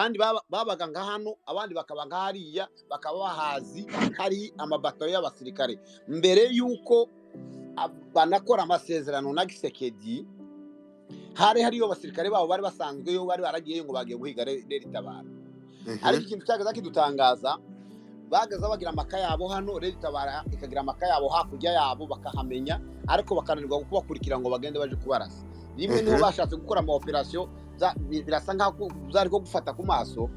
abandi babaga nga hano abandi bakaba nga hariya bakaba bahazi hari amabato y'abasirikare mbere yuko banakora amasezerano na Gisekedi hariyo abasirikare babo bari basanzwe yo bari baragiye ngo bagiye guhiga Tabara ariko ikintu cyagaza kidutangaza bagaza bagira amaka yabo hano Tabara ikagira amaka yabo hakurya yabo bakahamenya ariko bakananirwa kubakurikira ngo bagende baje kubarasa rimwe niho bashatse gukora ama operation birasa nkaho zari ko gufata ku maso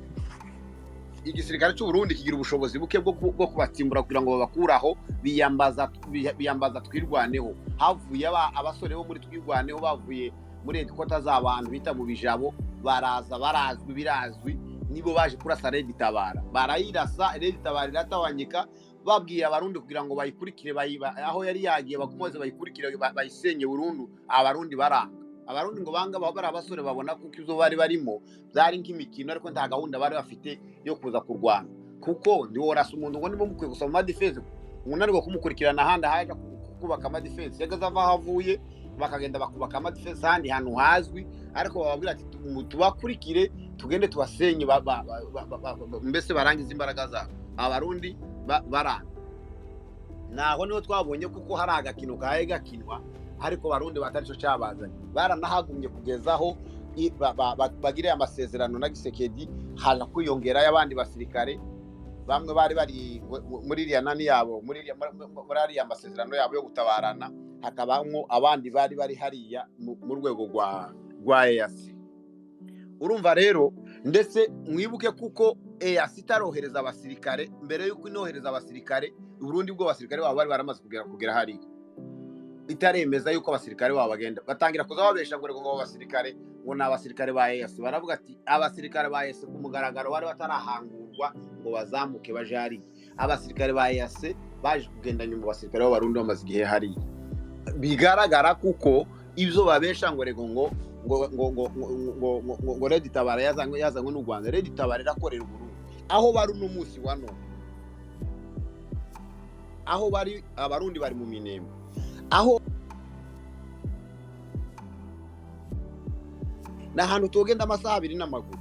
igisirikare cy'u Burundi kigira ubushobozi buke bwo kubatimbura kugira ngo babakuraho biyambaza twirwaneho havuye abasore bo muri twirwaneho bavuye muri headquarters z'abantu bita mu bijabo barazwi birazwi nibo baje kurasa Tabara barayirasa Tabara iratawanyika babwiye abarundi kugira ngo bayikurikire aho yari yagiye bakomoze bayikurikire bayisenye burundu abarundi baranga abarundi ngo banga bari abasore babona kuko izo bari barimo byari nk'imikino ariko nta gahunda bari bafite yo kuza kurwana kuko ndi worasa umuntu ngo nibo mukwiye gusoma defense umunanirwa kumukurikirana handi haje kubaka ama defense yagaza bahavuye bakagenda bakubaka ama defense handi hantu hazwi ariko bababwira ati tubakurikire tugende tubasenye mbese barangiza imbaraga zabo abarundi baranga naho niho twabonye kuko hari agakino kaye gakinwa ariko barundi batarico cyabazanye baranahagumye kugezaho bagire amasezerano na Gisekedi haje kwiyongera y'abandi basirikare bamwe bari muri iriya nani yabo muri ariya amasezerano yabo yo gutabarana hakabamwo abandi bari hariya mu rwego rwa EAC urumva rero ndetse mwibuke kuko EAC itarohereza abasirikare mbere yuko inohereza abasirikare Burundi bwo abasirikare babo bari baramaze kugera hariya itaremeza yuko abasirikare babo bagenda batangira kuza babesha ngo abasirikare ngo n'abasirikare ba EAC baravuga ati abasirikare ba EAC ku mugaragaro bari batarahangurwa ngo bazamuke bajari abasirikare ba EAC baje kugenda nyuma abasirikare b'abarundi bamaze igihe hari bigaragara kuko ibyo babesha ngo Tabara yazanywe n'u Rwanda Tabara irakorera Burundi aho bari uno munsi wa none aho bari abarundi bari mu Minembwe aho nahantu tugenda amasaha 2 n'amaguru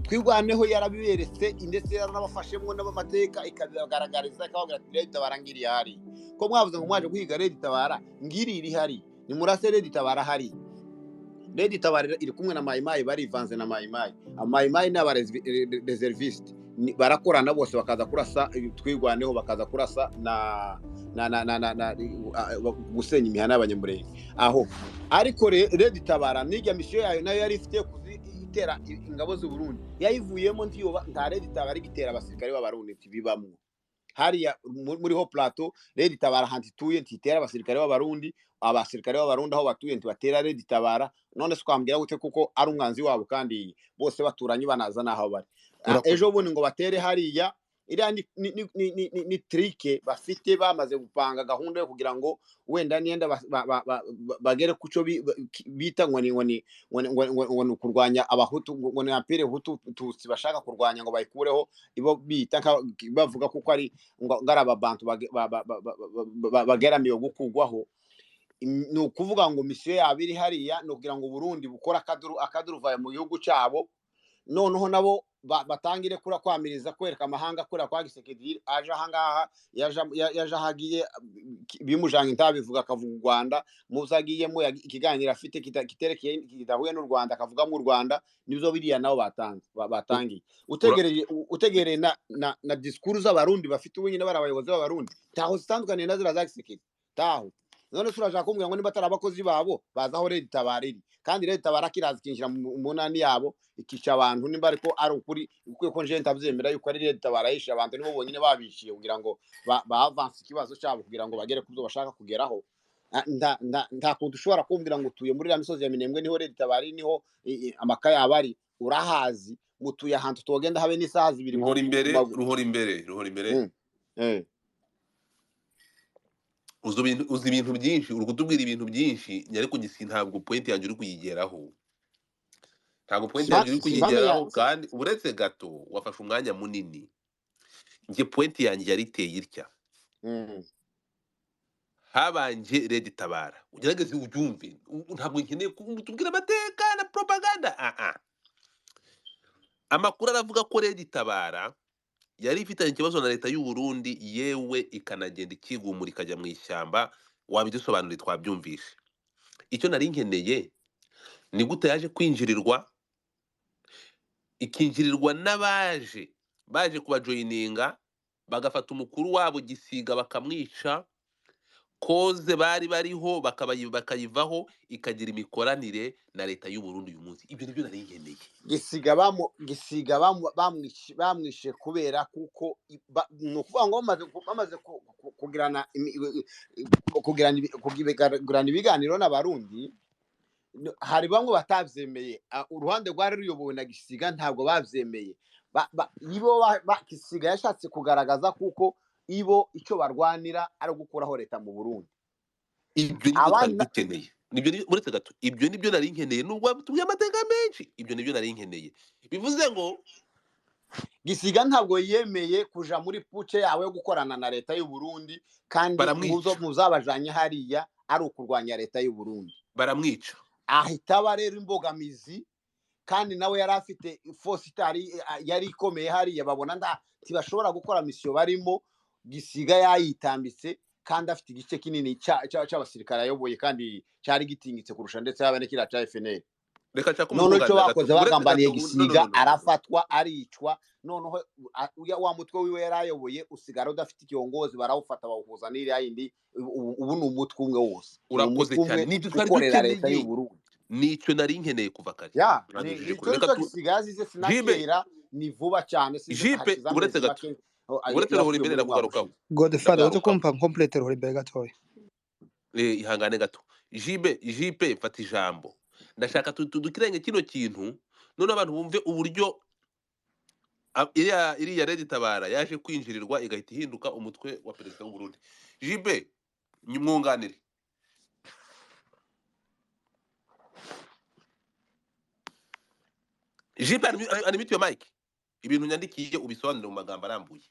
twirwaneho yarabiberetse indetse yaranabafashemwo n'abamateka ikabigaragariza akabagira ati Tabara ngiri hari ko mwavuze ngo mwaje guhiga Tabara ngiri iri hari ni murase Tabara hari Tabara iri kumwe na mayimayi barivanze na mayimayi n'abareserviste barakorana bose bakaza kurasa twirwaneho bakaza kurasa na gusenya imihana y'abanyamurenge aho ariko Tabara nijya mission yayo nayo yari ifite kuzitera ingabo z'u Burundi yayivuyemo nta Tabara igitera abasirikare b'abarundi bibamwo hariya muri ho plateau Tabara hantituye ntitera abasirikare b'abarundi aho batuye ntibatera Tabara none twambwira gute kuko ari umwanzi wabo kandi bose baturanye banaza naho bari ejo bundi ngo batere hariya iriya ni trike bafite bamaze gupanga gahunda yo kugira ngo wenda nienda bagere kuco bita ngo ni kurwanya abahutu ngo ni ampere hutu tutsi bashaka kurwanya ngo bayikureho ibo bita bavuga kuko ari ngaraba bantu bageramiye gukugwaho ni ukuvuga ngo mission yabiri hariya no kugira ngo Burundi bukora akaduru vaye mu gihugu cyabo noneho nabo batangire kura kwamiriza kwereka amahanga kura kwa Gisekedi aje ahangaha yaje hagiye bimujanga intabivuga akavuga u Rwanda muzagiyemo ikiganira afite kiterekeye kidahuye n'u Rwanda akavuga mu Rwanda nizo biriya nabo batangiye utegereye na discours z'abarundi bafite ubunyine barabayobozi b'abarundi taho zitandukanye na zira za Gisekedi taho none turashaka kumbwira ngo niba tarabakozi babo bazaho Tabara iri kandi Tabara kirazi kinjira mu nani yabo ikica abantu nimba ariko ari ukuri kuko nje ntabyemera yuko ari Tabara yisha abantu nibo bonyine babishiye kugira ngo avance ikibazo cyabo kugira ngo bagere kubyo bashaka kugeraho nta kuntu ushobora kumbwira ngo tuye muri misozi ya Minembwe niho Tabara niho amaka yabari urahazi mutuye ahantu tugenda habe n'isaha 2 ruhora imbere uzi ibintu byinshi uri kutubwira ibintu byinshi ariko ntabwo point yanjye uri kuyigeraho kandi uretse gato wafashe umwanya munini nge point yanjye yariteye irya habanje Tabara ugerageze ubyumve ntabwo nkeneye kutubwira amateka na propaganda amakuru aravuga ko Leta Tabara yari ifitanye ikibazo na leta y'u Burundi, yewe ikanagenda ikigumura ikajya mu ishyamba. Wabidusobanurira twabyumvishe. Icyo nari nkeneye ni gute yaje kwinjirirwa, ikinjirirwa baje kubajoyininga, bagafata umukuru wabo Gisiga bakamwica, koze bari bariho bakayivaho, ikagira imikoranire na leta y'u Burundi uyu munsi. Ibyo nibyo nari nkeneye. Gisiga bamwishe kubera kuko ni ukuvuga ngo bamaze kugirana ibiganiro n'abarundi, hari bamwe batabyemeye. Uruhande rwari ruyobowe na Gisiga ntabwo babyemeye. Gisiga yashatse kugaragaza kuko ibo icyo barwanira ari gukuraho leta mu Burundi. Ibyo nibyo twari dukeneye. Uretse gato, ibyo nibyo nari nkeneye. Nubwo tubwiye amateka menshi, ibyo nibyo nari nkeneye. Bivuze ngo Gisiga ntabwo yemeye kuja muri puce yawe yo gukorana na leta y'u Burundi, kandi muzabajanye hariya ari ukurwanya leta y'u Burundi. Baramwica. Ahita aba rero imbogamizi, kandi nawe yari afite force yari ikomeye hariya, babona ntibashobora gukora misiyo barimo. Gisiga yayitambitse, kandi afite igice kinini cy'abasirikare ayoboye, kandi cyari gitinyitse kurusha ndetse yaba n'ikira cya FNL. Noneho icyo bakoze bagambaniye Gisiga, arafatwa aricwa. Noneho wa mutwe wiwe yari ayoboye usigara udafite ikiongozi, barawufata bawuhuza n'iriya yindi. Ubu ni umutwe umwe wose. Urakoze cyane. Nibyo twari dukeneye. Nicyo nari nkeneye kuva kare. Nicyo Gisiga yazize sinakera, ni vuba cyane. Jipe, uretse gato, uretse rohora imbere nakugarukaho. Godfather uko kumpa complete rohora imbere gatoya. Ihangane gato. Jipe fata ijambo. Ndashaka dukirenge kino kintu, none abantu bumve uburyo iriya Leta Tabara yaje kwinjirirwa igahita ihinduka umutwe wa perezida w'u Burundi. Jipe, nyumwunganire. Jipe, animite your mic. Ibintu nyandikiye ubisobanurire mu magambo arambuye.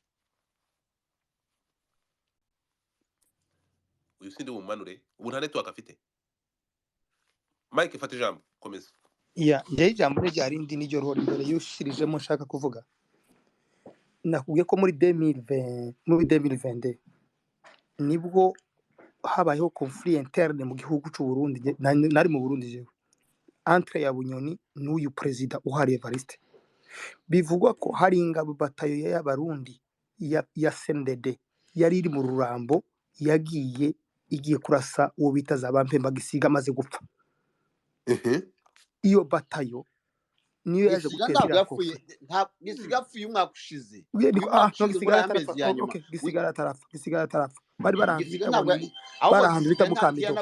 Uyu sindi umumanure, ubu nta network afite. Mike, fata ijambo, komeza. Njye ijambo ryari ndi n'iryo rohora imbere yushirijemo nshaka kuvuga. Nakubwiye ko muri 2020 nibwo habayeho conflit interne mu gihugu cy'u Burundi. Nari mu Burundi jewe, entre ya Bunyoni n'uyu president uhari Evariste. Bivugwa ko hari ingabo batayo y'Abarundi ya CNDD yari iri mu Rurambo, igiye kurasa uwo bita za Bampemba Gisiga amaze gupfa. Iyo batayo niyo yaje guteza Gisiga yapfuye umwaka ushize. Gisiga atarafa. Bari barahanze bita Mukambiro.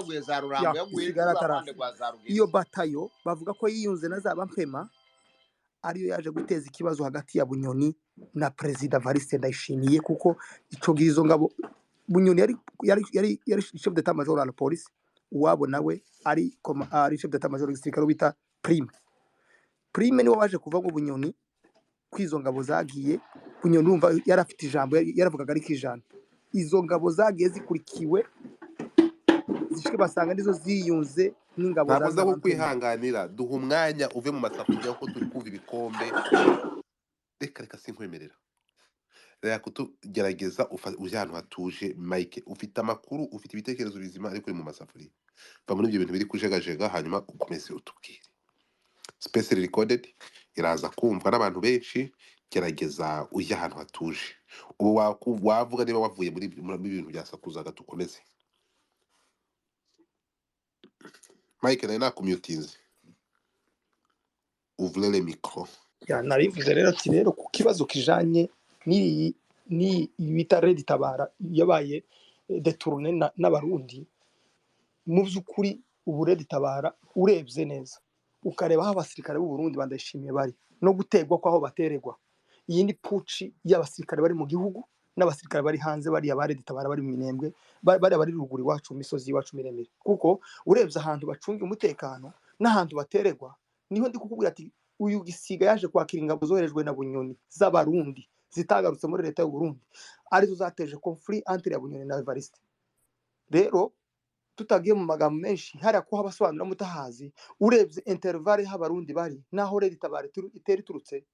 Iyo batayo bavuga ko yiyunze na za Bampema, ariyo yaje guteza ikibazo hagati ya Bunyoni na President Evariste Ndayishimiye, kuko ico gizo ngabo Bunyoni yari chef d'état major à la police, uwabo nawe ari chef d'état major w'igisirikare bita Prime niwe waje kuva ngo Bunyoni kwizo ngabo zagiye. Bunyoni umva yarafite ijambo, yaravugaga ari kijana. Izo ngabo zagiye zikurikiwe, zishike basanga nizo ziyunze n'ingabo zaza. Ntabwo kwihanganira, duha umwanya uve mu masafuriya ko turi kuva ibikombe. Reka sinkwemerera. Reka kutugerageza uje ahantu hatuje. Mike, ufite amakuru, ufite ibitekerezo bizima, ariko uri mu masafuriya. Va muri ibyo bintu biri kujegajega, hanyuma ukomeze utubwire. Special recorded, iraza kumva n'abantu benshi. Gerageza uje ahantu hatuje. Ubu wavuga niba wavuye muri ibintu byasakuzaga, tukomeze. Mike, nayo nakumyutinze. Ouvre le micro. Narivuze rero ati rero ku kibazo kijanye ni bita Leta Tabara yabaye detourné n'Abarundi. Mu by'ukuri ubu Leta Tabara urebye neza ukareba aho abasirikare b'u Burundi bandashimiye bari no gutegwa kwaho bateregwa. Iyi ni puci y'abasirikare bari mu gihugu n'abasirikare bari hanze, bari ya Leta Tabara bari mu Minembwe, bari ruguru iwacu misozi iwacu miremire. Kuko urebye ahantu bacunga umutekano n'ahantu bateregwa, niho ndi kukubwira ati uyu Gisiga yaje kwakira ingabo zoherejwe na Bunyoni z'Abarundi zitagarutse muri leta y'u Burundi, arizo zateje conflit entre ya Bunyoni na Evariste. Rero tutagiye mu magambo menshi, hari ko habasobanura mutahazi, urebye intervalle y'Abarundi bari naho Leta Tabara itera iturutse,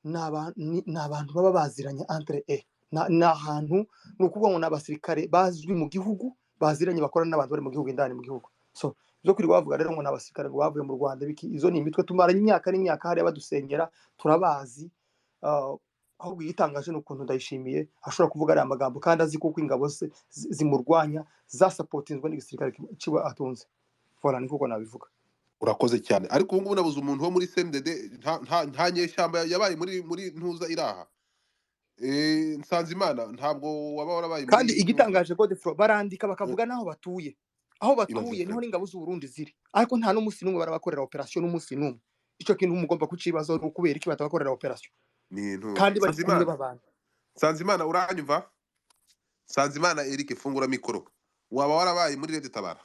n'abantu baba baziranye entre n'ahantu nukuvuga ngo n'abasirikare bazwi mu gihugu baziranye bakorana n'abantu bari mu gihugu indani mu gihugu. So byo kuri bavuga rero ngo n'abasirikare ngo bavuye mu Rwanda biki izo ni imitwe tumaranye imyaka n'imyaka hari badusengera turabazi. Ahubwo igitangaje n'ukuntu Ndayishimiye ashobora kuvuga ari amagambo kandi azi kuko ingabo zimurwanya za supportingwa n'igisirikare kiba atunze. Voilà nikuko nabivuga. urakoze cyane ariko ubu ngubu nabuze umuntu wo muri CNDD nta nyeshyamba yabaye muri ntuza iraha Nsanzimana ntabwo waba warabaye Kandi igitangaje Godefroid barandika bakavuga naho batuye. Aho batuye Ibaze niho n'ingabo z'u Burundi ziri. Ariko nta n'umunsi n'umwe barabakorera operation n'umunsi n'umwe. Ico kintu mugomba kucibazo n'ukubera iki batabakorera operation. ni ntuza Kandi bari kumwe babana. Nsanzimana uranyumva Nsanzimana Eric fungura mikoro waba warabaye muri Leta Tabara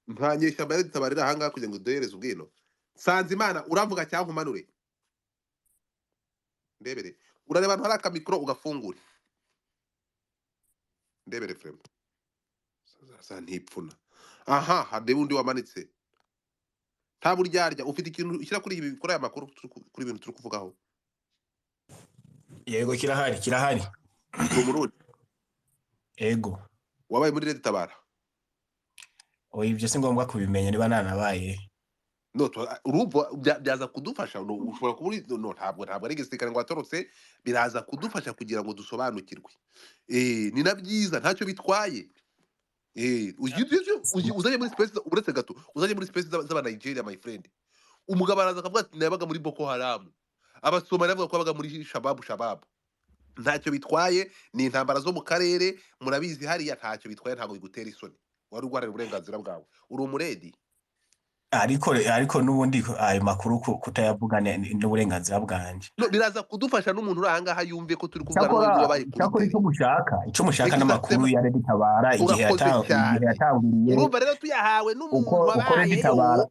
nta nyeshyamba ya Leta Tabara iri ahangaha kugira ngo duhereze ubwino Nsanzimana uravuga cyangwa umanure ndebere urareba abantu hari akamikoro ugafungura ndebere frame za ntipfuna aha hade undi wamanitse nta buryarya ufite ikintu ushyira kuri ibi kuri aya makuru kuri ibintu turi kuvugaho Yego kirahari Umurundi ego wabaye muri Leta Tabara ibyo si ngombwa kubimenya niba nanabaye urumva byaza kudufasha ushobora kuburi ntabwo ari igisirikare ngo atorotse biraza kudufasha kugira ngo dusobanukirwe ni na byiza ntacyo bitwaye uzaje muri space uretse gato uzaje muri space z'aba Nigeria my friend umugabo araza akavuga ati nabaga muri Boko Haram abasomali bavuga ko babaga muri shabab ntacyo bitwaye ni intambara zo mu karere murabizi hariya ntacyo bitwaye ntabwo bigutera isoni wari urwanira uburenganzira bwawe uri umuredi ariko nubundi ayo makuru kutayavuga n'uburenganzira bwanje biraza kudufasha n'umuntu uranga yumve ko turi kuvuga n'undi wabaye kuri icyo mushaka n'amakuru ya Leta Tabara igihe yatangiriye urumva rero tuyahawe n'umuntu wabaye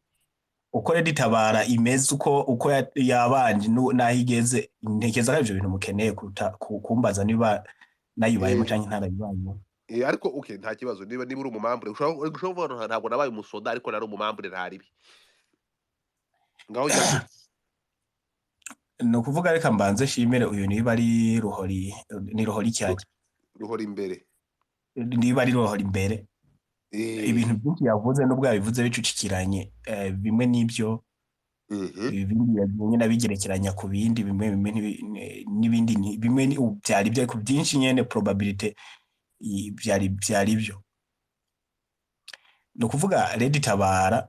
uko Leta Tabara imeze uko yabanje naho igeze ntekeza ko ibyo bintu mukeneye kumbaza niba nayibayemo cyangwa ntarayibayemo ariko nta kibazo niba uri umumambure ushobora kuvuga ntabwo nabaye umusoda ariko nari umumambure ntaribi ngaho ni ukuvuga reka mbanze shimire uyu niba ari ruhori cyane ruhori imbere niba ari ruhori imbere ibintu byinshi yavuze n'ubwo yabivuze bicucikiranye bimwe n'ibyo ibindi bimwe nabigerekeranya ku bindi bimwe n'ibindi bimwe byari byo ku byinshi nyene probability byari byo no kuvuga Leta Tabara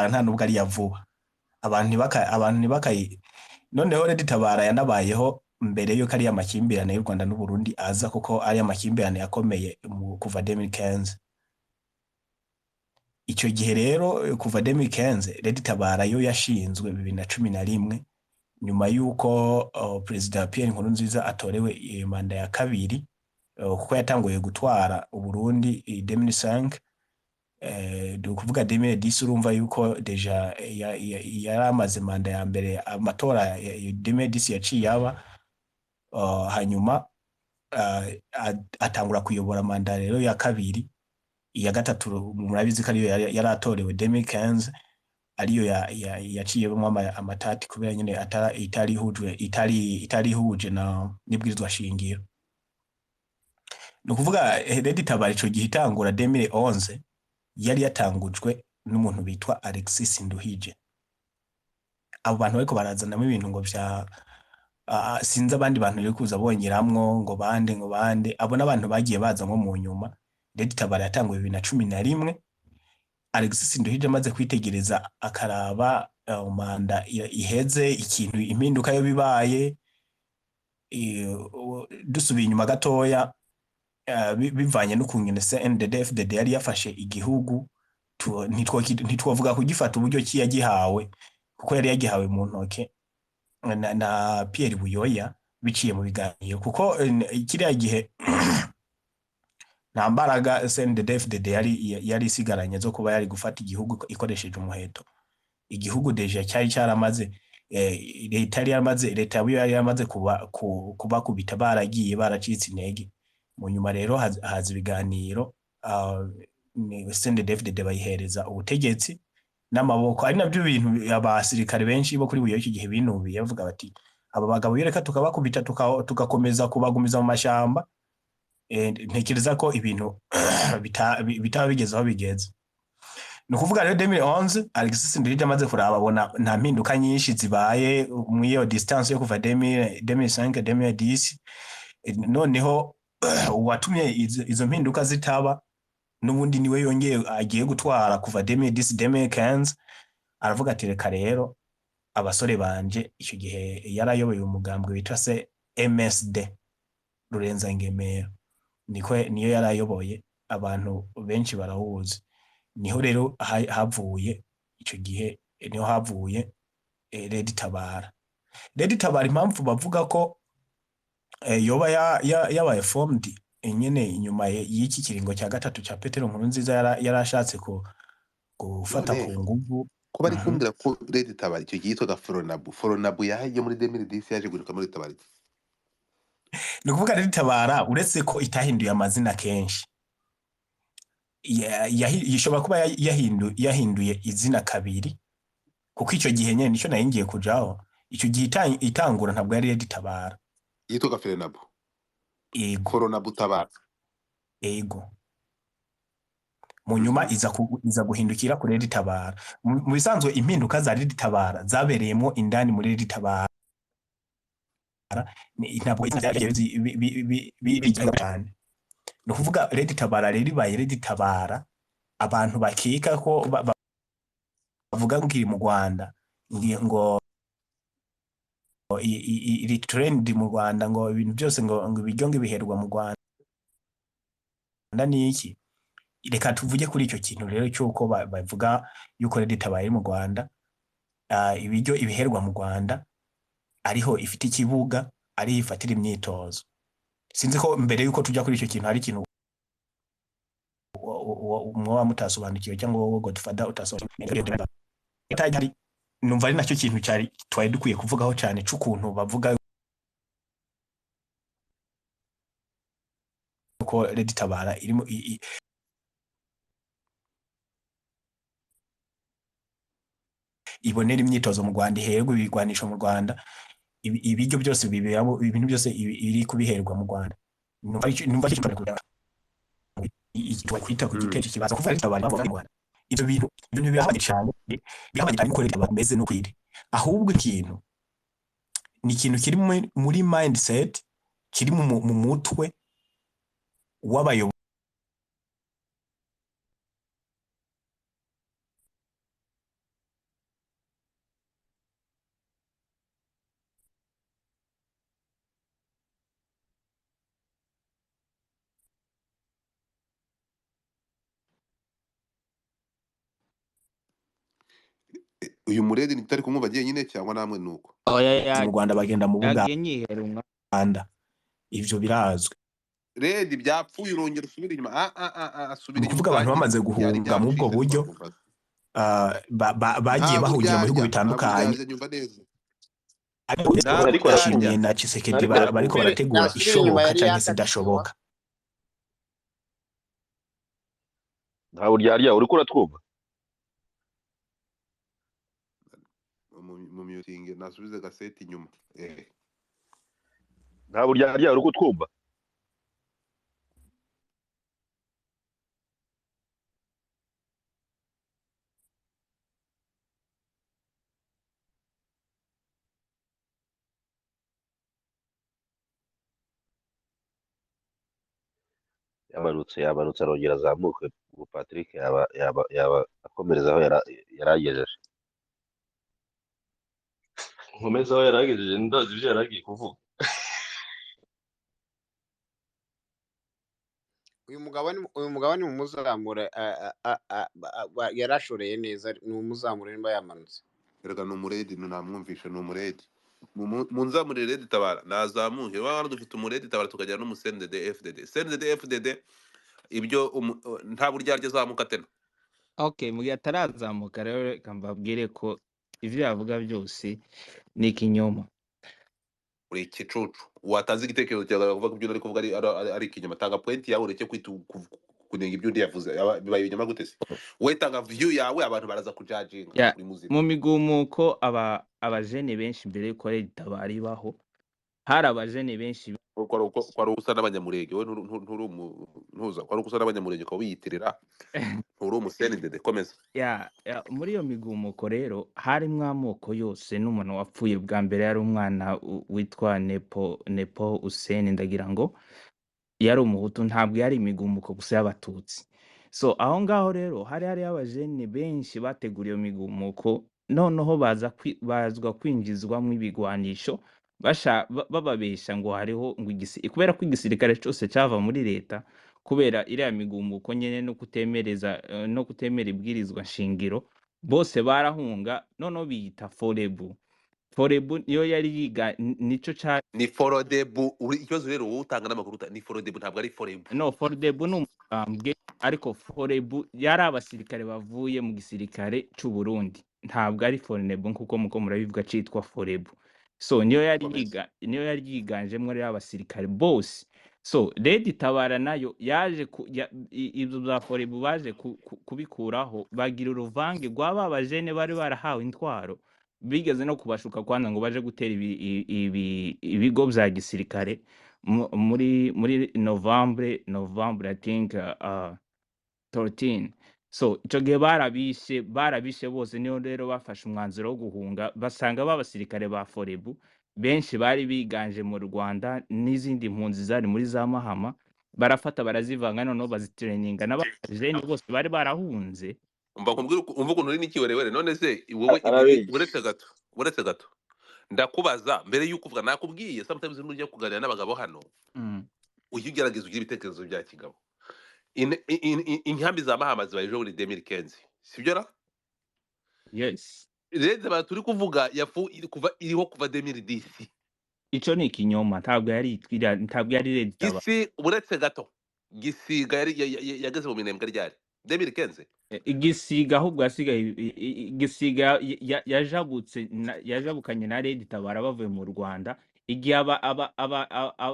nta nubwo ari yavuba abantu ntibakayi noneho Leta Tabara yanabayeho mbere yuko ari amakimbirane y'u Rwanda n'u Burundi aza kuko ari amakimbirane yakomeye kuva 2015 icyo gihe rero kuva 2015 Leta Tabara yo yashinzwe 2011 nyuma yuko Perezida Pierre Nkurunziza atorewe manda ya kabiri kuko yatanguye gutwara u Burundi 2005 kuvuga 2010 urumva yuko deja yaramaze manda ya mbere amatora ya 2010 yaciye aba hanyuma atangura kuyobora manda rero ya kabiri iya gatatu murabizi ko ariyo yaratorewe 2015 ariyo yaciyemo amatati kubera nyine itarihuje na nibwirizwa shingiro no kuvuga Leta Tabara ico gihe itangura 2011 yari yatangujwe n'umuntu bitwa Alexis Nduhije abo bantu bariko barazanamo ibintu ngo vya sinzi abandi bantu rero kuza bongeramwo ngo bande abo n'abantu bagiye baza nko mu nyuma Leta Tabara yatanguye 2011 Alexis Nduhije amaze kwitegereza akaraba manda iheze ikintu impinduka yo bibaye dusubiye inyuma gatoya bivanye no kungene CNDD-FDD yari yafashe igihugu ntitwovuga kugifata uburyo ki yagihawe kuko yari yagihawe mu ntoke na Pierre Buyoya biciye mu biganiro kuko kiriya gihe nta mbaraga CNDD-FDD yari isigaranye zo kuba yari gufata igihugu ikoresheje umuheto igihugu deja cyari cyaramaze Leta yari yamaze kubakubita baragiye baracitse intege mu nyuma rero haza ibiganiro CNDD-FDD bayihereza ubutegetsi n'amaboko ari nabyo bintu abasirikare benshi bo kuri buye iki gihe binubiye bavuga bati aba bagabo yereka tukabakubita tugakomeza kubagumiza mu mashamba. Ntekereza ko ibintu bitaba bigeze aho bigeze. Ni ukuvuga rero 2011 Alexis Ndirije amaze kuraba abona nta mpinduka nyinshi zibaye mu iyo distance yo kuva 2005 2010. Noneho uwatumye izo mpinduka zitaba n'ubundi niwe yongeye agiye gutwara kuva 2010 2015. Aravuga ati reka rero abasore banje icyo gihe yarayoboye umugambwe witwa se MSD Rurenza Ngemero, niyo yarayoboye, abantu benshi barawuzi. Niho rero havuye icyo gihe, niho havuye Leta Tabara. Leta Tabara impamvu bavuga ko yoba yabaye formed nyene inyuma y'iki kiringo cya gatatu cya Petero Nkurunziza yarashatse gufata ku nguvu. Kuba ari kumbwira ko Leta Tabara icyo gihe yitwaga Foronabu yaje muri 2010 yaje guruka muri Tabara. Ni ukuvuga Leta Tabara uretse ko itahinduye amazina kenshi, yishobora kuba yahinduye izina kabiri, kuko icyo gihe nyene nicyo nayingiye kujaho. Icyo gihe itangura ntabwo yari Leta Tabara, yitwaga Foronabu. Ego. Foronabu Tabara. Ego. Mu nyuma iza guhindukira kuri Leta Tabara. Mu bisanzwe impinduka za Leta Tabara zabereyemo indani muri Leta Tabara. Ntabwo bijya cyane. No kuvuga Leta Tabara rero ibaye Leta Tabara, abantu bakika ko bavuga ngo iri mu Rwanda, ngo iri trend mu Rwanda, ngo ibintu byose ngo ibiryo biherwa mu Rwanda niki. Reka tuvuge kuri icyo kintu rero cyuko bavuga yuko Leta Tabara iri mu Rwanda, ibiryo ibiherwa mu Rwanda ariho ifite ikibuga, ari ifatira imyitozo. Sinzi ko mbere yuko tujya kuri icyo kintu hari ikintu umwe mutasobanukiwe cyangwa wowe Godfather utasobanukiwe. Numva ari nacyo kintu cyari twari dukwiye kuvugaho cyane cy'ukuntu bavuga ko Leta Tabara irimo ibonera imyitozo mu Rwanda, iherwa ibigwanisho mu Rwanda, ibiryo byose bibiramo, ibintu byose iri kubiherwa mu Rwanda. Numva kwita ku gitero kibaza kuva Leta Tabara bavuga mu Rwanda. Ibyo bintu bihabanye cyane, bihabanye cyane ko Leta Tabara bameze no kwiri. Ahubwo ikintu ni ikintu kiri muri mindset, kiri mu mutwe w'abayobozi. Uyu muredi nitari kumwumva agiye nyine cyangwa namwe nuko mu Rwanda bagenda mu Buganda. Ivyo birazwe. Redi byapfuye urongera usubira inyuma. Asubira inyuma. Kuvuga abantu bamaze guhunga mu bwo buryo bagiye bahungira mu bihugu bitandukanye. Ariko yashimye na Tshisekedi bariko barategura ishoboka cyangwa se idashoboka. Nta buryarya uriko uratwumva? Mu muting nasubize gaseti inyuma. Nta buryarya uriko utwumva? Yabarutse arongera azamuke. Ubu Patrick yaba akomereza aho yaragejeje. Nkomeza aho yaragejeje ndazi ibyo yaragiye kuvuga. uyu mugabo ni umuzamure, yarashoreye neza, ni umuzamure nimba yamanutse. Erega no muredi namwumvisha, no muredi munzamure Leta Tabara nazamuke. Baba dufite umuredi Tabara tukajya no musendede FDD ibyo nta buryarya zamuka tena. Okay, mugihe atarazamuka rero reka mbabwire ko ivyo yavuga byose ni ikinyoma. Uri ikicucu watazi igitekerezo cyawe kuvuga ko ibyo ari kuvuga ari ikinyoma. Tanga point yawe ureke kunenga ibyo undi yavuze bibaye ibinyoma gute se wetanga view yawe abantu baraza kujudginga ya uri muzima mu migumuko abajene benshi mbere yuko leta baribaho hari abajene benshi kwari usa n'abanyamurenge we ntuza kwari usa n'abanyamurenge ko wiyitirira nturi umusenidede komeza ya muri iyo migumuko rero harimwo amoko yose n'umuntu wapfuye bwa mbere yari umwana witwa Nepo Useni ndagira ngo yari umuhutu ntabwo yari imigumuko gusa y'abatutsi so aho ngaho rero hari abajene benshi bateguriye iyo migumuko noneho bazwa kwinjizwamo ibigwanisho bababesha ngo hariho ngo kubera ko igisirikare cyose cyava muri leta kubera iriya migumuko nyene no kutemera ibwirizwa shingiro bose barahunga noneho biyita forebu niyo yari yiga nico ca ni forodebu ikibazo rero wowe utanga n'amakuru ni forodebu ntabwo ari forebu no forebu ni umugambwe ariko forebu yari abasirikare bavuye mu gisirikare cy'u Burundi ntabwo ari forebu nkuko muko murabivuga citwa forebu so niyo yari yiganjemwo rero abasirikare bose so Leta Tabara nayo yaje ibyo bya forebu baje kubikuraho bagira uruvange rw'aba bajene bari barahawe intwaro bigeze no kubashuka kwanza ngo baje gutera ibigo bya gisirikare muri November I think 13 so ico gihe barabishe bose niyo rero bafashe umwanzuro wo guhunga basanga babasirikare ba forebu benshi bari biganje mu Rwanda n'izindi mpunzi zari muri za Mahama barafata barazivanga noneho bazitreninga n'abajene bose bari barahunze umva ukuntu uri n'ikiwerewere none se wowe uretse gato ndakubaza mbere y'uko uvuga nakubwiye sometimes n'ujya kuganira n'abagabo hano ujye ugerageza ugira ibitekerezo bya kigabo inkambi za Mahama zibaye ejo muri 2015 sibyo ra yes rero turi kuvuga iriho kuva 2010 ico ni ikinyoma ntabwo yari Leta uretse gato Gisiga yageze mu minembwe ryari 2015 Gisiga ahubwo Gisiga yajabukanye na Leta Tabara bavuye mu Rwanda igihe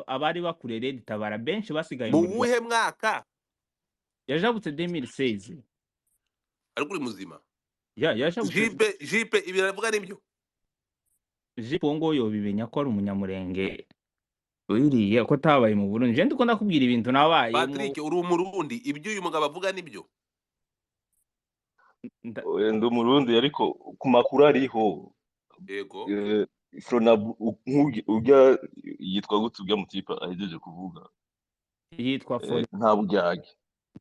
abari bakuriye Leta Tabara benshi basigaye mu buhe mwaka yajabutse 2016 ariko uri muzima yajabutse jipe ibiravuga nibyo jipe ngo yo bibenya ko ari umunyamurenge uriye ko tabaye mu Burundi je ndiko ndakubwira ibintu nabaye Patrick uri umurundi ibyo uyu mugabo avuga nibyo ndi umurundi ariko ku makuru ariho yego ujya yitwa gute ujya mutipa ahejeje kuvuga yitwa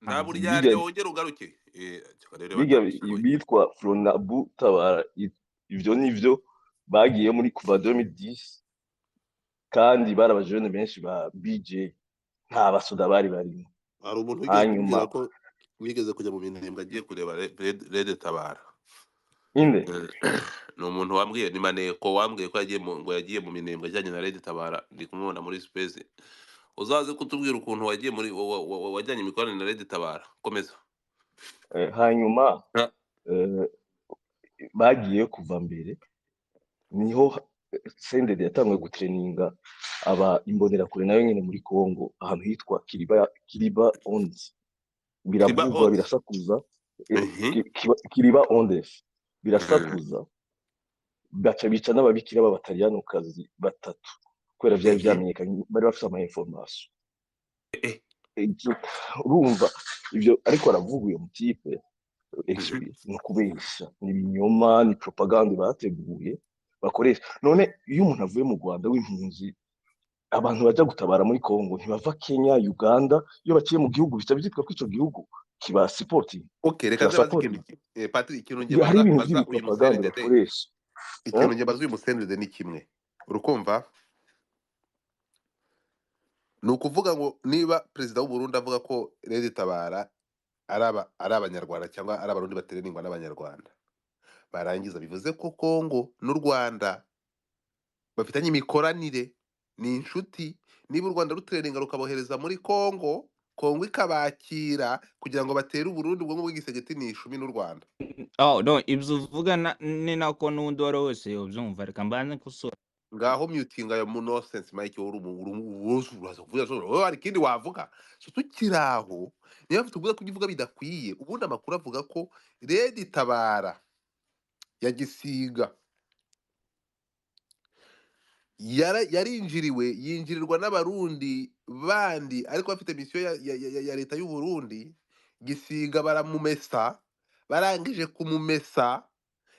nta buryarya wongera ugaruke bitwa Fronabu Tabara ivyo nivyo bagiye muri kuva 2010 kandi barabajene benshi ba BJ nta basoda bari barimo hari umuntu ugiye ko wigeze kujya mu minembwe agiye kureba Leta Tabara inde ni umuntu wambwiye ni Maneko wambwiye ko yagiye mu minembwe ajyanye na Leta Tabara ndi kumubona muri space uzaze kutubwira ukuntu wagiye muri wajyanye imikoranire na Leta Tabara komeza hanyuma bagiye kuva mbere niho sendede yatangiye gutreninga aba imbonera kure nayo nyene muri Kongo ahantu hitwa Kiriba Onzi biravugwa birasakuza Kiriba Ondes birasakuza baca bica n'ababikira b'abataliyano kazi batatu kubera vyari vyamenyekanye bari bafite ama information urumva ivyo ariko aravuga uyo mutipe no kubesha ni binyoma ni propaganda bateguye bakoresha none iyo umuntu avuye mu Rwanda w'impunzi abantu baja gutabara muri Kongo ntibava Kenya Uganda iyo baciye mu gihugu bica byitwa ko ico gihugu kiba supporting reka Patrick ikintu ngiye baza uyu musendede ni kimwe urukumva ni ukuvuga ngo niba perezida w'u Burundi avuga ko Leta Tabara ari abanyarwanda cyangwa ari abarundi bateranirwa n'abanyarwanda barangiza bivuze ko Kongo n'u Rwanda bafitanye imikoranire ni inshuti niba u Rwanda ruteranirwa rukabohereza muri Kongo ikabakira kugira ngo batere Burundi ubwo ngubwo igisegeti ni ishumi n'u Rwanda no ibyo uvuga ni nako n'undi wari wese yobyumva reka mbanze kusura ngaho mutinga yo mu nonsense Mike wuri uraza kuvuga so hari kindi wavuga so tukiraho niyo tuvuga ko ugivuga bidakwiye ubundi amakuru avuga ko Leta Tabara ya Gisiga yarinjiriwe yinjirirwa n'abarundi bandi ariko bafite mission ya leta y'u Burundi. Gisiga baramumesa, barangije kumumesa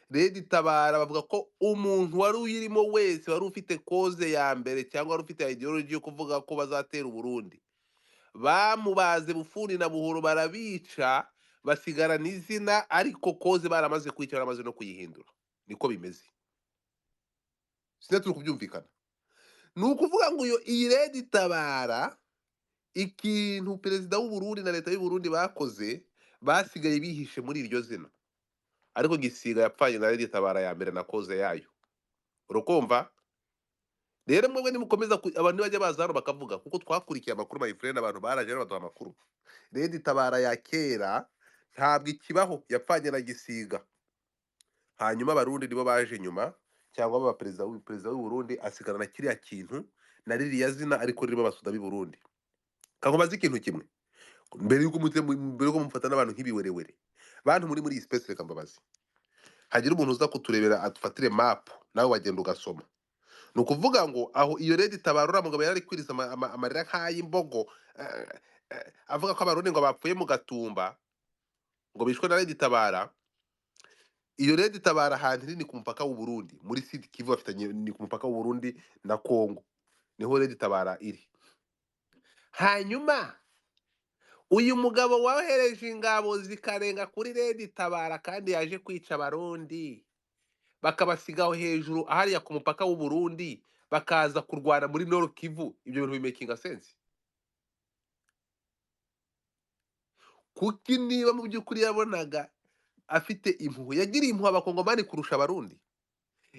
Leta Tabara bavuga ko umuntu wari uyirimo wese wari ufite koze ya mbere cyangwa wari ufite ideology yo kuvuga ko bazatera Burundi bamubaze bufuni na buhoro barabica basigara n'izina ariko koze baramaze kwica baramaze no kuyihindura. Niko bimeze, sinaturi kubyumvikana. Nukuvuga ngo iyi Leta Tabara ikintu perezida w'u Burundi na leta y'u Burundi bakoze basigaye bihishe muri iryo zina, ariko Gisiga yapfanye na Leta Tabara ya mbere na koze yayo. Urukumva rero mwebwe nimukomeza abantu bajya baza hano bakavuga kuko twakurikiye amakuru my friend, abantu baraje baduha amakuru. Leta Tabara ya kera ntabwo ikibaho, yapfanye na Gisiga, hanyuma abarundi nibo baje nyuma cyangwa aba perezida w'u Burundi asigara na kiriya kintu na ririya zina ariko ririmo abasuda b'i Burundi. Kagomaze ikintu kimwe mbere yuko mufata n'abantu nk'ibiwerewere bantu muri iyi space, reka mbabazi hagira umuntu uza kuturebera atufatire map nawe wagenda ugasoma. Nukuvuga ngo aho iyo Leta Tabara mugabo yari kwiriza amarira nk'ay'imbogo avuga ko abarundi ngo bapfuye mu Gatumba ngo bishwe na Leta Tabara. Iyo Leta Tabara ahantu iri ni ku mupaka w'u Burundi muri Sud Kivu, bafitanye ni ku mupaka w'u Burundi na Kongo, niho Leta Tabara iri. Hanyuma uyu mugabo wahereje ingabo zikarenga kuri Leta Tabara kandi yaje kwica abarundi bakabasigaho hejuru ahariya ku mupaka w'u Burundi bakaza kurwana muri Nord Kivu, ibyo bintu bimakinga sense? Kuki niba mu by'ukuri yabonaga afite impuhwe, yagiriye impuhwe abakongomani kurusha abarundi,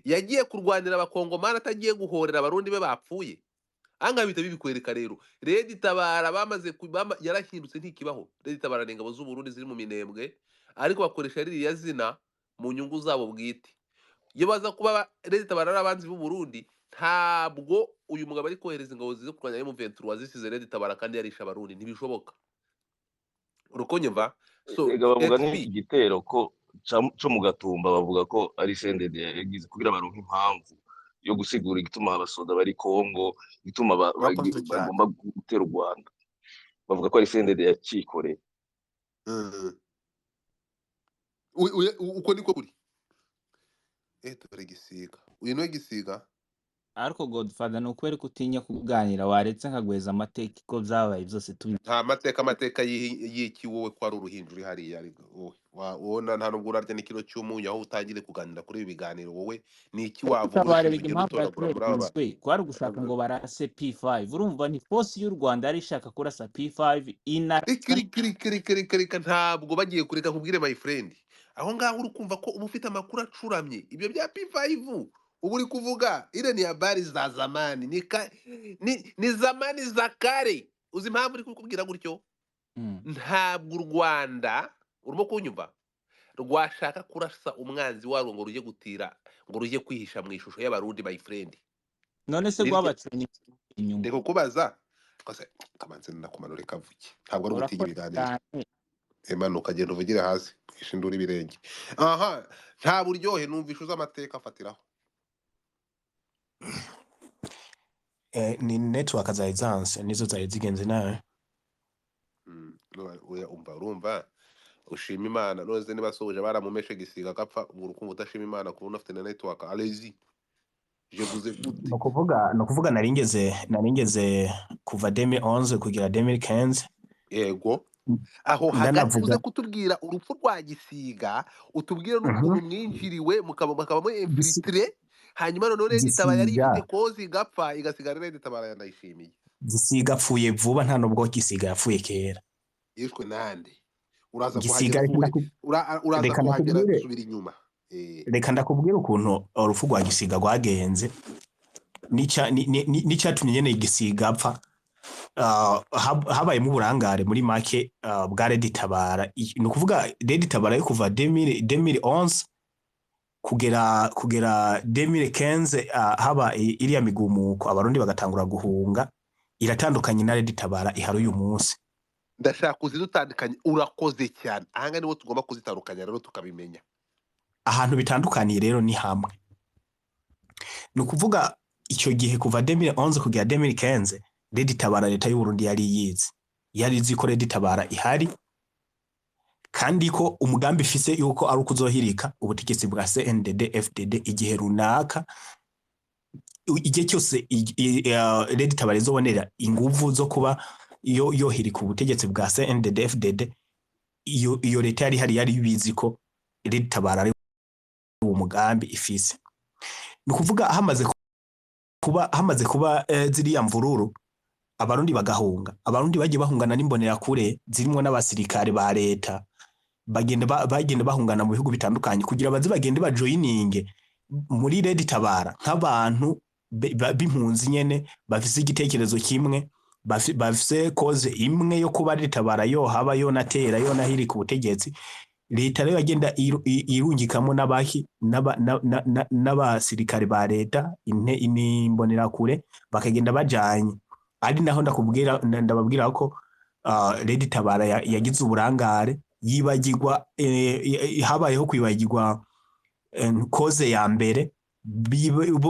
yagiye kurwanira abakongomani atagiye guhorera abarundi be bapfuye. Anga bita bibikwereka rero Leta Tabara bamaze yarahindutse ntikibaho. Leta Tabara n'ingabo z'u Burundi ziri mu minembwe ariko bakoresha ririya zina mu nyungu zabo bwite. Iyo baza kuba Leta Tabara n'abanzi b'u Burundi, ntabwo uyu mugabo ari kohereza ingabo zize kurwanya M23 zisize Leta Tabara kandi yarisha abarundi, ntibishoboka. Urukonyeva so bavuga n'iki gitero ko cyo mu Gatumba bavuga ko ari sendede yagize kugira baronke impamvu yo gusigura igituma abasoda bari Kongo, igituma bagomba gutera u Rwanda. Bavuga ko ari sendede yacikoreye. Uko niko kuri tore Gisiga, uyu no Gisiga ariko Godfather no kwere kutinya kuganira waretse nkagweza amateka ko byabaye byose tubi. Nta mateka y'iki wowe ko ari uruhinja uri hariya ari wona nta nubwo urarya n'ikiro cy'umunyu aho utangire kuganira kuri ibi biganiro. Wowe ni iki wavuga urushinge utoragura muri aba kwari gushaka ngo barase P5? Urumva ni force y'u Rwanda ari ishaka kurasa P5 ina kirika ntabwo bagiye kureka kubwire my friend aho ngaho uri kumva ko umufite amakuru acuramye. Ibyo bya P5 ubu uri kuvuga ile ni habari za zamani, ni zamani za kare. Uzi impamvu uri kukubwira gutyo? Ntabwo u Rwanda urimo kunyumva rwashaka kurasa umwanzi warwo ngo ruje gutira ngo ruje kwihisha mu ishusho y'abarundi my friend. None se rwabacenye inyuma ndeko kubaza kose kamanze nakumanure kavuki ntabwo ari umutinya ibiganiro emanuka agenda uvugire hasi kwishindura ibirenge. Aha nta buryohe numvisha uza amateka afatiraho. Ni network za Ezanse nizo zari zigenze nawe. Urumva ushima Imana noze nibasoje baramumeshe Gisiga gapfa urukumva udashima Imana kubona afite na network allez-y. Je vous écoute. No kuvuga naringeze kuva 2011 kugira 2015. Yego aho hagati uze kutubwira urupfu rwa Gisiga, utubwire n'ukuntu mwinjiriwe mukaba mu infiltré, hanyuma none Leta Tabara yari ifite kozi igapfa igasigara Leta Tabara yanayishimiye. Gisiga apfuye vuba nta nubwo Gisiga yapfuye kera. Yishwe nande uraza kuhagera gusubira inyuma. Reka ndakubwira ukuntu urupfu rwa Gisiga rwagenze n'icyatumye nyene Gisiga apfa. Habaye mu burangare muri make bwa Leta Tabara. Ni ukuvuga Leta Tabara yo kuva 2011 kugera 2015 haba iriya migumuko abarundi bagatangura guhunga iratandukanye na Leta Tabara ihari uyu munsi. ndashaka kuzidutandukanye. Urakoze cyane. Ahanga niwo tugomba kuzitandukanya rero tukabimenya. Ahantu bitandukaniye rero ni hamwe. Ni ukuvuga icyo gihe kuva 2011 kugera 2015 Leta Tabara leta y'u Burundi yari yizi. Yari izi ko Leta Tabara ihari kandi ko umugambi ifise yuko ari ukuzohirika ubutegetsi bwa CNDD FDD igihe runaka igihe cyose Leta Tabara izobonera inguvu zo kuba yohirika ubutegetsi bwa CNDD FDD iyo leta yari bizi ko Leta Tabara ari uwo mugambi ifise. Ni ukuvuga hamaze kuba ziriya mvururu abarundi bagahunga. Abarundi bagiye bahungana n'imbonera kure zirimo n'abasirikare ba leta bagenda bahungana mu bihugu bitandukanye kugira baze bagende bajoyininge muri Leta Tabara nk'abantu b'impunzi nyene bafise igitekerezo kimwe, bafise cause imwe yo kuba Leta Tabara yo haba yo natera yo nahirika ubutegetsi. Leta rero yagenda irungikamo n'abasirikare ba leta imbonera kure bakagenda bajanye. Ari naho ndababwira ko Leta Tabara yagize uburangare yibagirwa habayeho kwibagirwa cause ya mbere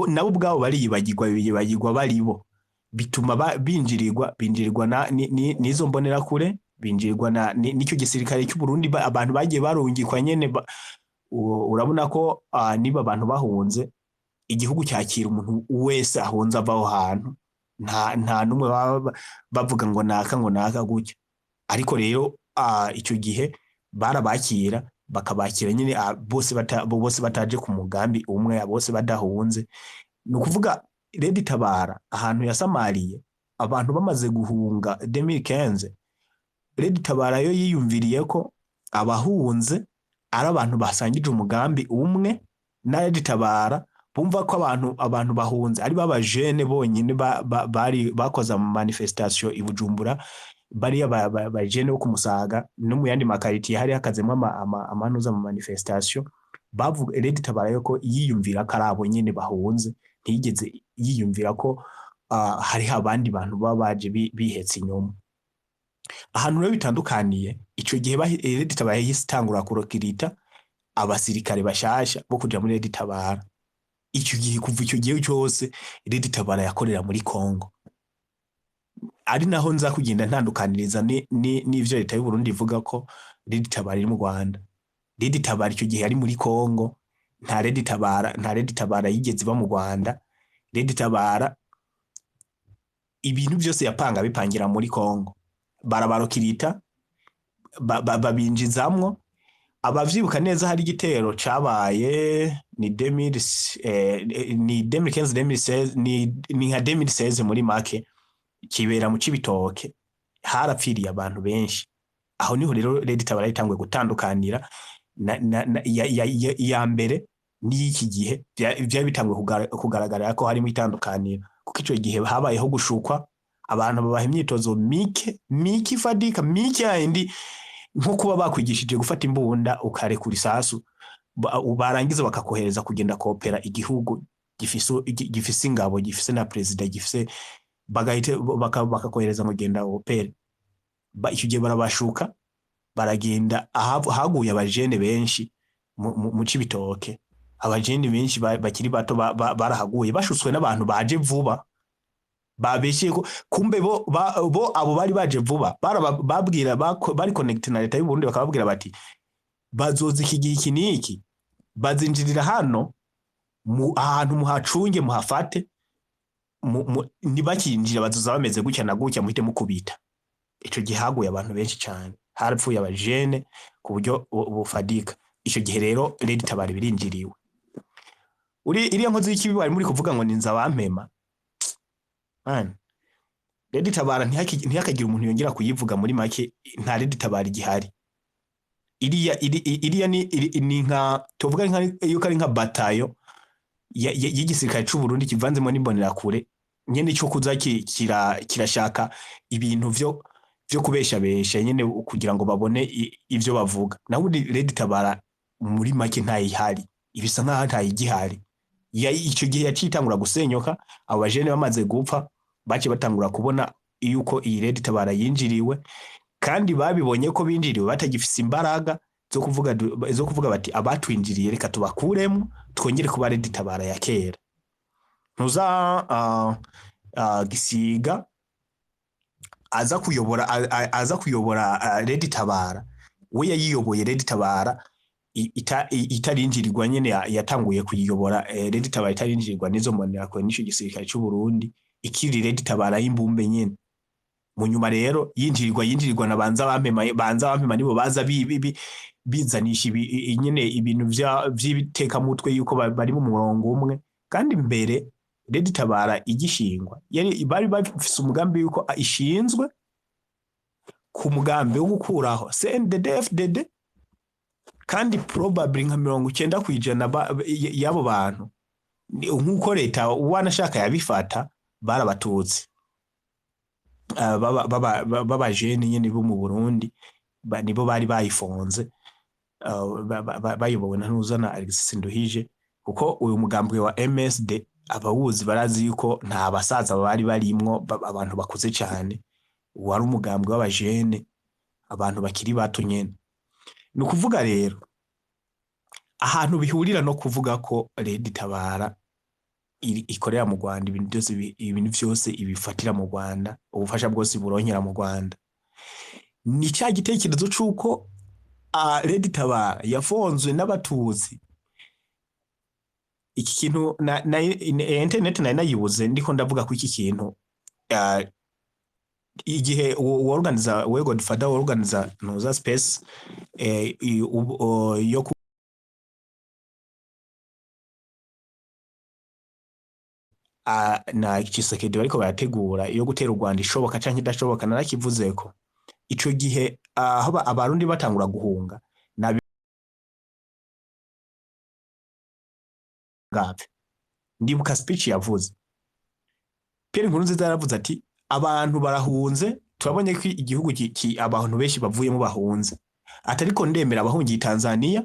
nabo ubwabo bariyibagirwa baribo bituma binjirirwa n'izo mbonera kure binjirirwa n'icyo gisirikare cy'u Burundi abantu bagiye barungikwa nyene urabona ko niba abantu bahunze igihugu cyakira umuntu wese ahunze avaho hantu nta numwe bavuga ngo naka gutya. Ariko rero icyo gihe barabakira bakabakira nyine bose bataje ku mugambi umwe bose badahunze. Ni ukuvuga Leta Tabara ahantu yasamariye abantu bamaze guhunga 2015 Leta Tabara yo yiyumviriye ko abahunze ari abantu basangije umugambi umwe na Leta Tabara bumva ko abantu bahunze ari babajene bonyine bari bakoza mu manifestation i Bujumbura bari abajene bo kumusaga no mu yandi makariti hari hakazemo amanuza mu manifestation bavuga Leta Tabara yo ko yiyumvira ko arabo nyine bahunze ntigeze yiyumvira ko hari abandi bantu babaje bihetse inyuma. Ahantu rero bitandukaniye icyo gihe Leta Tabara yisitangura kurokirita abasirikare bashasha bo kuja muri Leta Tabara. Icyo gihe kuva icyo gihe cyose Leta Tabara yakorera muri Kongo. Ari naho nza kugenda ntandukaniriza n'ivyo leta y'u Burundi ivuga ko Leta Tabara iri mu Rwanda. Leta Tabara icyo gihe ari muri Kongo, nta Leta Tabara yigeze iba mu Rwanda. Leta Tabara ibintu byose yapanga bipangira muri Kongo. Barabarokirita babinjizamwo. Abavyibuka neza hari igitero cabaye ni 2015 ni nka 2016 muri make kibera mu Cibitoke harapfiriye abantu benshi. Aho niho rero Leta Tabara yitangwe gutandukanira ya mbere n'iki gihe bya bitangwe kugaragara ko harimo itandukanira kuko icyo gihe habayeho gushukwa abantu babaha imyitozo mike ifadika mike yindi nko kuba bakwigishije gufata imbunda ukarekura isasu barangiza bakakohereza kugenda kopera igihugu gifise ingabo gifise na president gifise bakakohereza mu genda opere. Icyo gihe barabashuka baragenda haguye abajene benshi mu Cibitoke. Abajene benshi bakiri bato barahaguye bashutswe n'abantu baje vuba babeshye ko kumbe bo abo bari baje vuba babwira bari connect na leta y'u Burundi bakababwira bati bazoza iki gihe iki niki bazinjirira hano ahantu muhacunge muhafate nibakinjira bazoza bameze gutya na gutya muhite mukubita. Icyo gihe haguye abantu benshi cyane harapfuye abajene ku buryo bufadika. Icyo gihe rero Leta Tabara birinjiriwe iriya nkozi y'ikibi bari muri kuvuga ngo ninza bampema man. Leta Tabara ntihakagira umuntu yongera kuyivuga muri make. Nta Leta Tabara igihari. Iriya ni nka tuvuga yuko ari nka batayo y'igisirikare cy'u Burundi kivanzemo n'imbonera kure nyene cyo kuza kirashaka ibintu vyo kubeshabesha nyene kugira ngo babone ivyo bavuga. Naho Leta Tabara muri make ntayihari ibisa nkaho atayigihari icyo gihe yacitangura gusenyoka abo bajene bamaze gupfa bace batangura kubona yuko iyi Leta Tabara yinjiriwe kandi babibonye ko binjiriwe batagifise imbaraga zo kuvuga bati abatwinjiriye reka tubakuremo twongere kuba Leta Tabara ya kera ntuza Gisiga aza kuyobora Leta Tabara we yayiyoboye Leta Tabara itarinjirirwa nyene yatanguye kuyiyobora Leta Tabara itarinjirirwa nizo mbonera ko nisho gisirikare cy'u Burundi ikiri Leta Tabara y'imbumbe nyene mu nyuma rero yinjirirwa na banza bampema nibo baza bizanisha nyene ibintu vy'ibiteka mutwe yuko bari mu murongo umwe kandi mbere Leta Tabara igishingwa bari bafise umugambi yuko ishinzwe ku mugambi wo gukuraho CNDD-FDD kandi probably nka 90% y'abo bantu nkuko leta wanashaka yabifata barabatutsi baba jene nyene bo mu Burundi nibo bari bayifonze bayobowe na ntuzana Alexis Nduhije kuko uyu mugambwe wa MSD abawuzi barazi yuko nta basaza bari barimwo abantu bakuze cyane wari umugambwe w'abajene abantu bakiri bato nyene ni ukuvuga rero ahantu bihurira no kuvuga ko Leta Tabara ikorera mu Rwanda ibintu byose ibifatira mu Rwanda ubufasha bwose buronyera mu Rwanda ni cya gitekerezo cyuko Leta Tabara yafonzwe n'abatuzi iki kintu na internet nayibuze ndiko ndavuga ku iki kintu igihe organiza we Godfather organiza noza space yo na Gisiga bariko barategura iyo gutera u Rwanda ishoboka canke idashoboka narakivuze ko ico gihe aho abarundi batangura guhunga gapfe ndibuka speech yavuze Pierre Nkurunziza yaravuze ati abantu barahunze turabonye ko igihugu abantu benshi bavuyemo bahunze atariko ndemera abahungiye Tanzania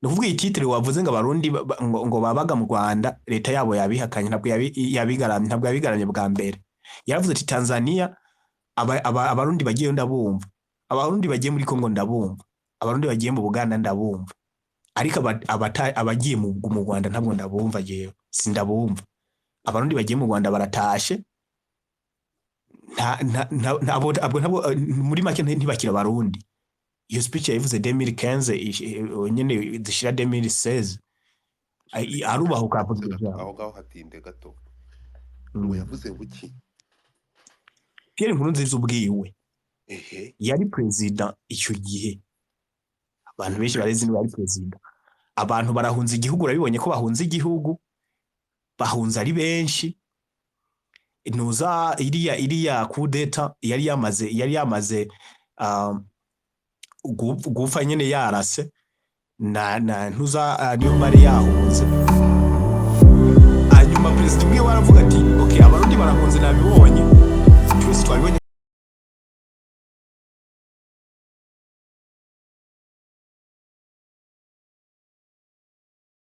nuvuga ititire wavuze ngo abarundi ngo babaga mu Rwanda leta yabo yabihakanye ntabwo yabigaramye bwa mbere yaravuze ati Tanzania abarundi bagiye ndabumva abarundi bagiye muri Kongo ndabumva abarundi bagiye mu Buganda ndabumva ariko abagiye mu Rwanda ntabwo ndabumva jewe sindabumva abarundi bagiye mu Rwanda baratashe ntabwo muri make ntibakira abarundi iyo speech yavuze 2015 nyene zishira 2016 arubaho kavuze aho gaho hatinde gato yavuze buki Pierre Nkurunziza ubwiwe ehe yari president icyo gihe abantu benshi barezi ni yari president abantu barahunza igihugu urabibonye ko bahunza igihugu bahunza ari benshi nuza iriya coup d'etat yari yamaze gufa nyene yarase na ntuza niyo mari yahunze hanyuma president ubwiwe waravuga ati okay abarundi barahunze nabibonye twese twabibonye